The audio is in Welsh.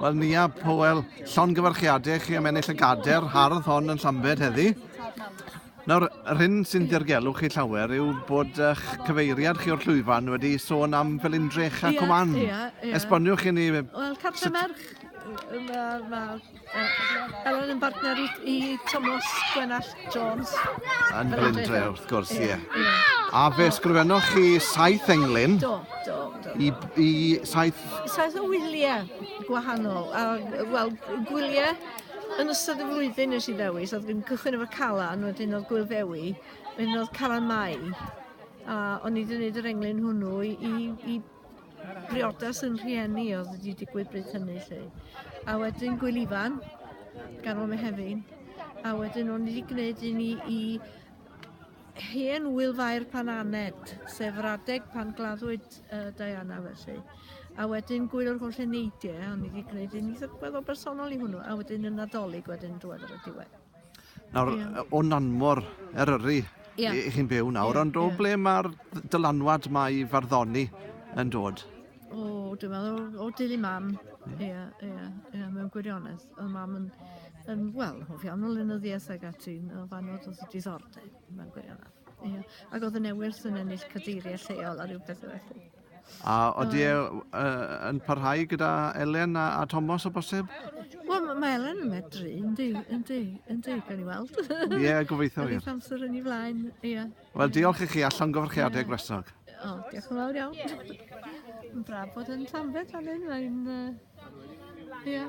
Wel, Nia Powell, llongyfarchiadau chi am ennill y Gadair, hardd hon yn Llanbed heddi. Nawr, yr hyn sy'n dirgelwch chi llawer yw bod eich cyfeiriad chi o'r llwyfan wedi sôn am Felindrech a Cwmann. Esboniwch chi ni... Wel, cartre merch. Ellen yn partner i Thomas Gwenall Jones. Yn Felindre, wrth gwrs, ie. A fe ysgrifennoch chi 7 englyn. Do. I 7... 7 o wyliau gwahanol. Wel, gwyliau yn ystod y flwyddyn nes i ddewis. Oedd yn cychwyn efo Calan, wedyn oedd Gwylfewi, wedyn oedd Calan Mai. A o'n i wedi gwneud yr englyn hwnnw i briodas yn rhieni oedd wedi digwydd bryd hynny lle. A wedyn Gwylifan, ganol Mehefin. A wedyn o'n i wedi gwneud un i hen Wylfair Pananed, sef yr adeg pan gladdwyd Diana felly. A wedyn Gwyl o'r holl eneidiau, o'n i wedi gwneud un eitha weddol bersonol i hwnnw, a wedyn yn Nadolig wedyn dwed ar y diwedd. Nawr, o Nanmwr, Eryri, i chi'n byw nawr, ond o ble mae'r dylanwad ma i farddoni yn dod? O, dwi'n meddwl, o dili mam. Ie, mewn gwirionedd. Oedd mam yn wel, hofian o lenyddiaeth ag ati'n o fanod oedd y diddordeb mewn gwirionedd. Ie. Ac oedd y newydd yn ennill cadeiriau lleol a rhyw bethau felly. A oeddi yn parhau gyda Elen a Thomas o bosib? Wel, mae Elen yn medru, yndi, gan i weld. Ie, gobeithio wir. Oedd amser yn ei flaen, ie. Wel, diolch i chi allan gyfarchiadau gwresog. O, diolch yn fawr iawn. Yn braf bod yn Llanbed fan hyn, mae'n... Ie.